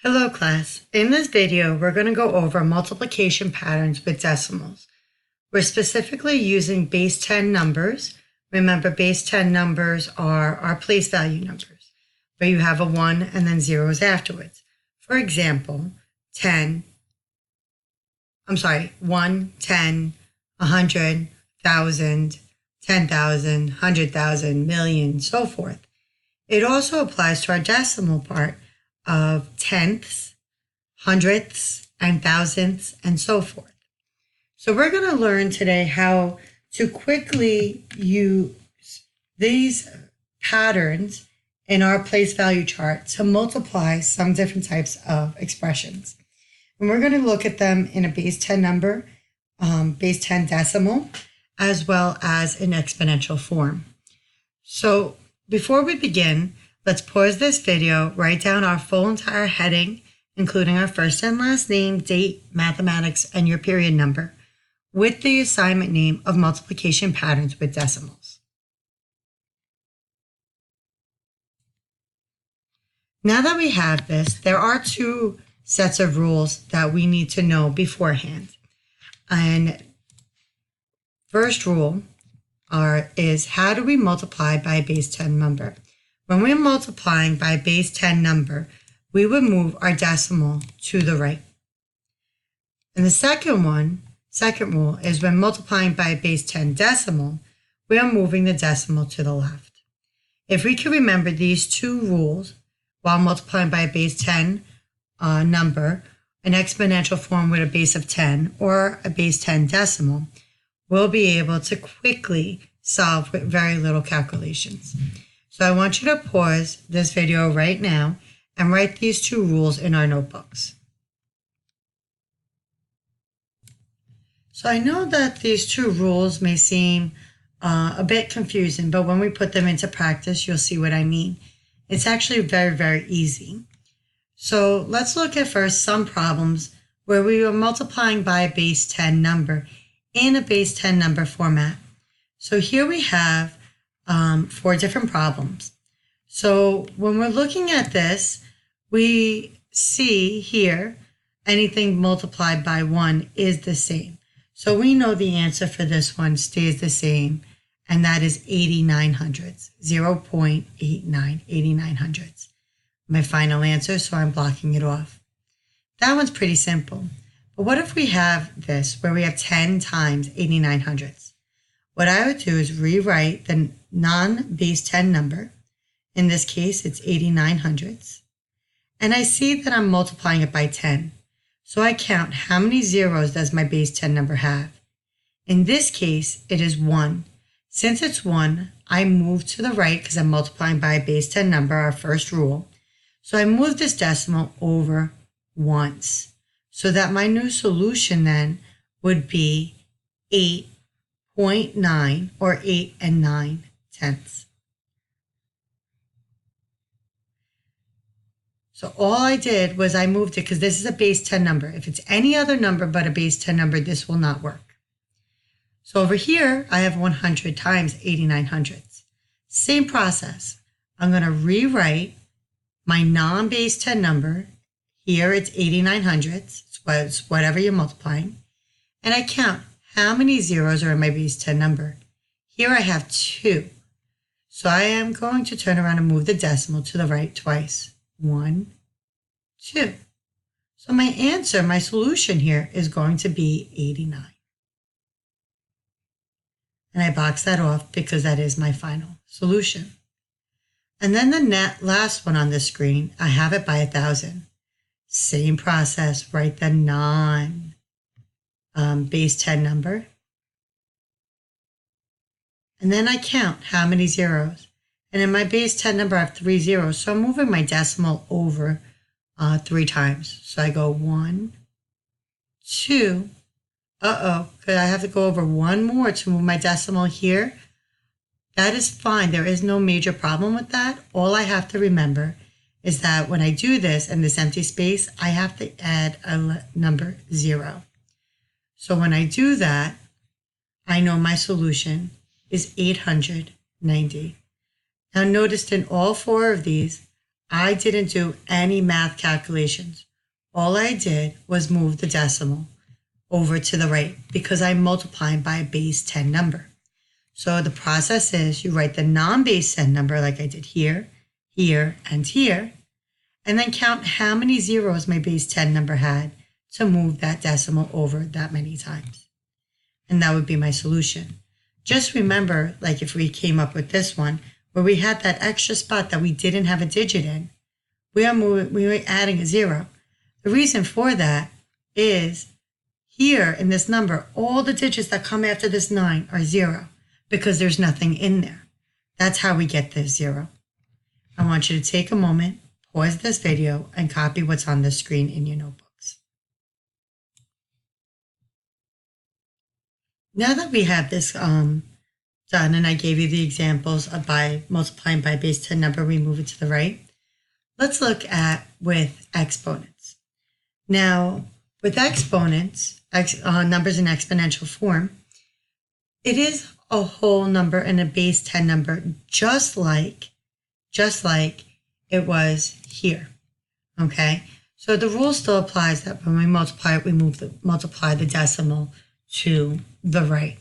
Hello class. In this video, we're going to go over multiplication patterns with decimals. We're specifically using base 10 numbers. Remember, base 10 numbers are our place value numbers, where you have a 1 and then zeros afterwards. For example, 1, 10, 100, 1,000, 10,000, 100,000, million, so forth. It also applies to our decimal part of tenths, hundredths, and thousandths, and so forth. So we're going to learn today how to quickly use these patterns in our place value chart to multiply some different types of expressions. And we're going to look at them in a base 10 number, base 10 decimal, as well as in exponential form. So before we begin, let's pause this video, write down our full entire heading, including our first and last name, date, mathematics, and your period number, with the assignment name of multiplication patterns with decimals. Now that we have this, there are two sets of rules that we need to know beforehand. And first rule is how do we multiply by a base 10 number? When we're multiplying by a base 10 number, we would move our decimal to the right. And the second rule is when multiplying by a base 10 decimal, we are moving the decimal to the left. If we can remember these two rules while multiplying by a base 10 number, an exponential form with a base of 10 or a base 10 decimal, we'll be able to quickly solve with very little calculations. So I want you to pause this video right now and write these two rules in our notebooks. So I know that these two rules may seem a bit confusing, but when we put them into practice, you'll see what I mean. It's actually very, very easy. So let's look at first some problems where we were multiplying by a base 10 number in a base 10 number format. So here we have 4 different problems. So when we're looking at this, we see here anything multiplied by 1 is the same. So we know the answer for this one stays the same, and that is 89 hundredths, 0.89, 89 hundredths. My final answer, so I'm blocking it off. That one's pretty simple. But what if we have this, where we have 10 times 89 hundredths? What I would do is rewrite the non-base 10 number. In this case, it's 89 hundredths. And I see that I'm multiplying it by 10. So I count how many zeros does my base 10 number have. In this case, it is 1. Since it's 1, I move to the right because I'm multiplying by a base 10 number, our first rule. So I move this decimal over once. So that my new solution then would be 8.9 or 8 and 9 tenths. So all I did was I moved it because this is a base 10 number. If it's any other number but a base 10 number, this will not work. So over here, I have 100 times 89 hundredths. Same process. I'm going to rewrite my non-base 10 number. Here it's 89 hundredths. It's whatever you're multiplying. And I count how many zeros are in my base 10 number. Here I have 2. So I am going to turn around and move the decimal to the right twice. 1, 2. So my answer, my solution here is going to be 89. And I box that off because that is my final solution. And then the last one on the screen, I have it by 1,000. Same process, write the base 10 number. And then I count how many zeros. And in my base 10 number, I have 3 zeros. So I'm moving my decimal over 3 times. So I go 1, 2. Because I have to go over 1 more to move my decimal here. That is fine. There is no major problem with that. All I have to remember is that when I do this in this empty space, I have to add a number 0. So when I do that, I know my solution is 890. Now notice in all 4 of these, I didn't do any math calculations. All I did was move the decimal over to the right because I'm multiplying by a base 10 number. So the process is you write the non-base 10 number like I did here, here, and here, and then count how many zeros my base 10 number had to move that decimal over that many times. And that would be my solution. Just remember, like if we came up with this one, where we had that extra spot that we didn't have a digit in, we were adding a zero. The reason for that is here in this number, all the digits that come after this 9 are 0 because there's nothing in there. That's how we get this 0. I want you to take a moment, pause this video, and copy what's on the screen in your notebooks. Now that we have this done, and I gave you the examples of by multiplying by base 10 number, we move it to the right. Let's look at with exponents. Now, with exponents, numbers in exponential form, it is a whole number and a base 10 number, just like it was here, okay? So the rule still applies that when we multiply it, we multiply the decimal to the right.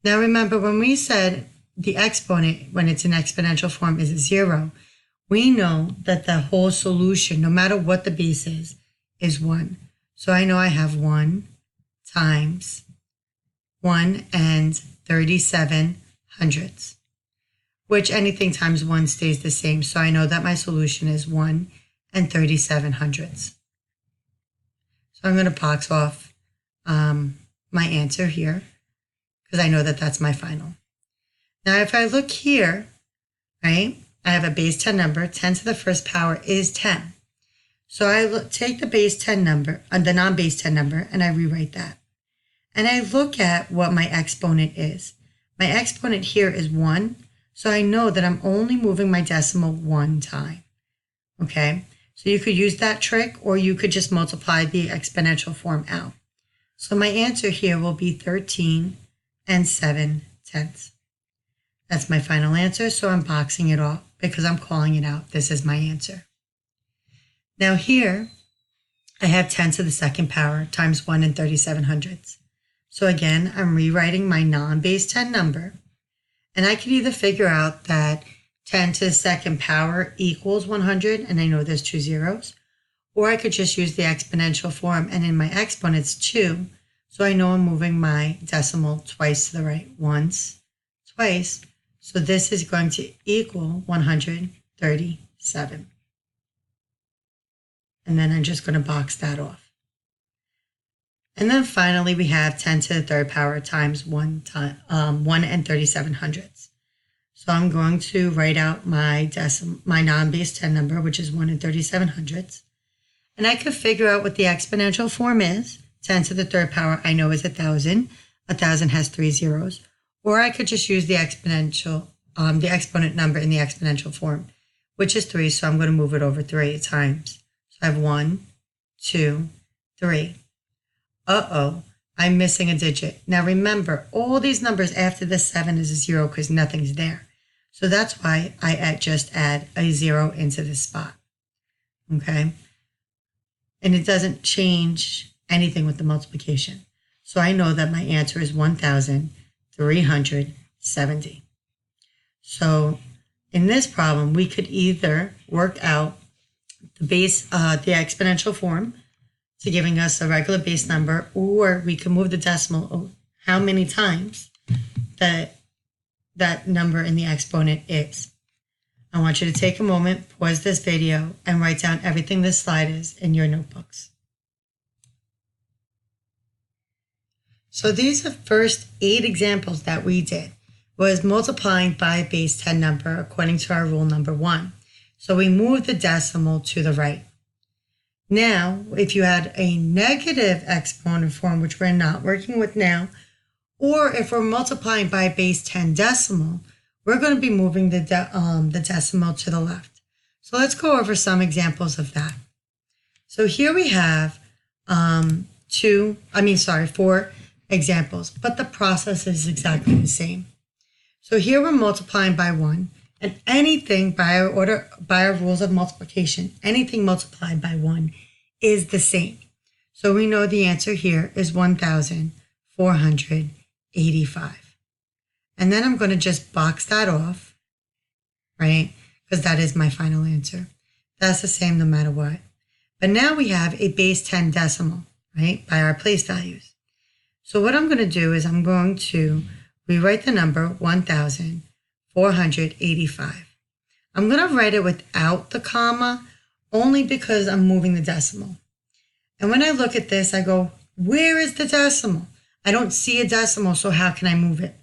Now remember, when we said the exponent, when it's in exponential form, is a 0, we know that the whole solution, no matter what the base is 1. So I know I have 1 times 1 and 37 hundredths, which anything times 1 stays the same. So I know that my solution is 1 and 37 hundredths. So I'm going to box off my answer here because I know that that's my final. Now if I look here, right, I have a base 10 number. 10 to the first power is 10. So I take the base 10 number, the non-base 10 number, and I rewrite that. And I look at what my exponent is. My exponent here is 1, so I know that I'm only moving my decimal 1 time, okay? So you could use that trick, or you could just multiply the exponential form out. So my answer here will be 13 and 7/10. That's my final answer, so I'm boxing it off because I'm calling it out. This is my answer. Now here, I have 10 to the second power times 1 and 37 hundredths. So again, I'm rewriting my non-base 10 number, and I could either figure out that 10 to the second power equals 100, and I know there's 2 zeros, or I could just use the exponential form, and in my exponent's 2, so I know I'm moving my decimal twice to the right, once, twice, so this is going to equal 137. And then I'm just going to box that off. And then finally, we have 10 to the third power times 1 and 37 hundredths. So I'm going to write out my non-base 10 number, which is 1 and 37 hundredths. And I could figure out what the exponential form is. 10 to the third power I know is 1,000. 1,000 has 3 zeros. Or I could just use the the exponent number in the exponential form, which is 3. So I'm going to move it over 3 times. So I have 1, 2, 3. I'm missing a digit. Now remember, all these numbers after the 7 is a 0 because nothing's there. So that's why I just add a 0 into this spot. Okay? And it doesn't change anything with the multiplication. So I know that my answer is 1,370. So in this problem, we could either work out the exponential form to giving us a regular base number, or we can move the decimal of how many times that number in the exponent is. I want you to take a moment, pause this video, and write down everything this slide is in your notebooks. So these are the first 8 examples that we did, was multiplying by a base 10 number according to our rule number 1. So we moved the decimal to the right. Now, if you had a negative exponent form, which we're not working with now, or if we're multiplying by a base 10 decimal, we're going to be moving the decimal to the left. So let's go over some examples of that. So here we have 4 examples, but the process is exactly the same. So here we're multiplying by 1, And anything by our rules of multiplication, anything multiplied by 1 is the same. So we know the answer here is 1,485. And then I'm going to just box that off, right? Because that is my final answer. That's the same no matter what. But now we have a base 10 decimal, right? By our place values. So what I'm going to do is I'm going to rewrite the number 1,485. I'm going to write it without the comma only because I'm moving the decimal. And when I look at this, I go, where is the decimal? I don't see a decimal, so how can I move it?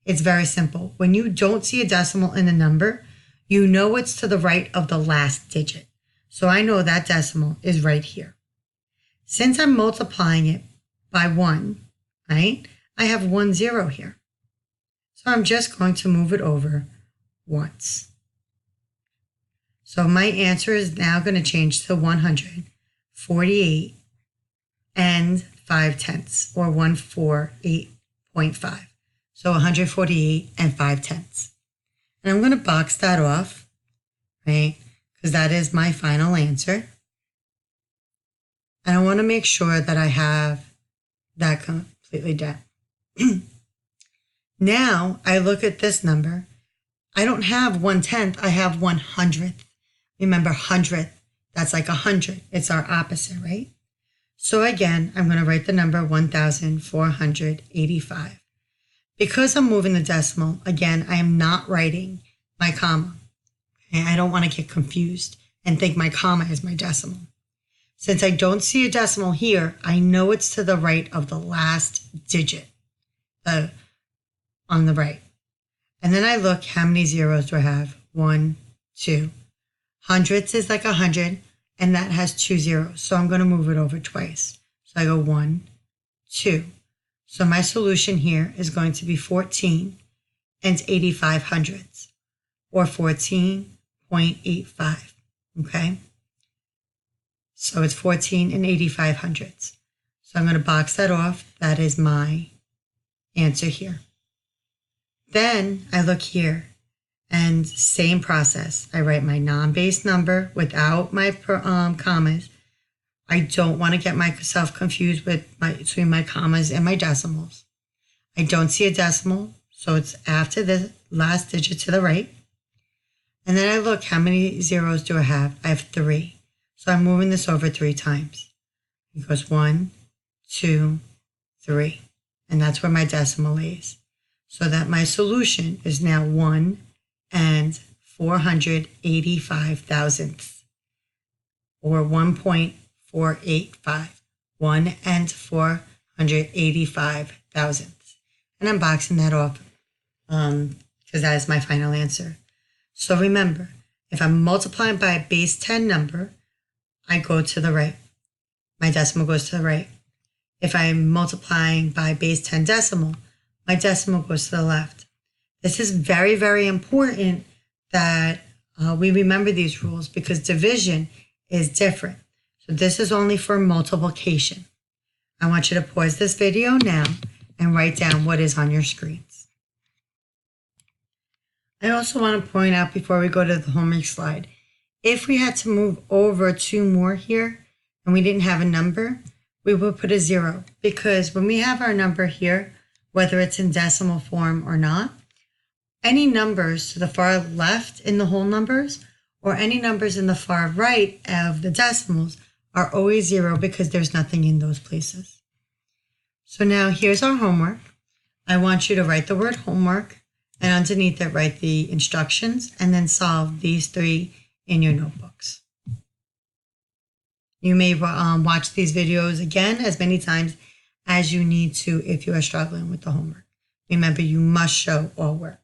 It's very simple. When you don't see a decimal in a number, you know it's to the right of the last digit. So I know that decimal is right here. Since I'm multiplying it by 1, right, I have 1 0 here. So I'm just going to move it over once. So my answer is now going to change to 148 and 5/10, or 148.5. So 148 and 5/10. And I'm going to box that off, right? Because that is my final answer. And I want to make sure that I have that completely down. Now I look at this number. I don't have 1/10, I have 100th. Remember, hundredth, that's like 100. It's our opposite, right? So again, I'm going to write the number 1,485. Because I'm moving the decimal, again, I am not writing my comma. And I don't want to get confused and think my comma is my decimal. Since I don't see a decimal here, I know it's to the right of the last digit on the right. And then I look, how many zeros do I have? 1, 2. Hundredths is like 100, and that has 2 zeros. So I'm going to move it over twice. So I go 1, 2. So my solution here is going to be 14 and 85 hundredths, or 14.85, okay? So it's 14 and 85 hundredths. So I'm going to box that off. That is my answer here. Then I look here, and same process. I write my non-base number without my commas. I don't want to get myself confused between my commas and my decimals. I don't see a decimal, so it's after the last digit to the right. And then I look, how many zeros do I have? I have 3. So I'm moving this over 3 times. It goes 1, 2, 3. And that's where my decimal is. So that my solution is now 1 and 485 thousandths, or 1.485. 1 and 485 thousandths. And I'm boxing that off because that is my final answer. So remember, if I'm multiplying by a base 10 number, I go to the right. My decimal goes to the right. If I'm multiplying by base 10 decimal, my decimal goes to the left. This is very, very important that we remember these rules because division is different. So this is only for multiplication. I want you to pause this video now and write down what is on your screens. I also want to point out before we go to the homework slide, if we had to move over 2 more here and we didn't have a number, we would put a 0, because when we have our number here, whether it's in decimal form or not, any numbers to the far left in the whole numbers or any numbers in the far right of the decimals are always 0 because there's nothing in those places. So now here's our homework. I want you to write the word homework and underneath it write the instructions and then solve these 3 in your notebooks. You may watch these videos again as many times as you need to if you are struggling with the homework. Remember, you must show all work.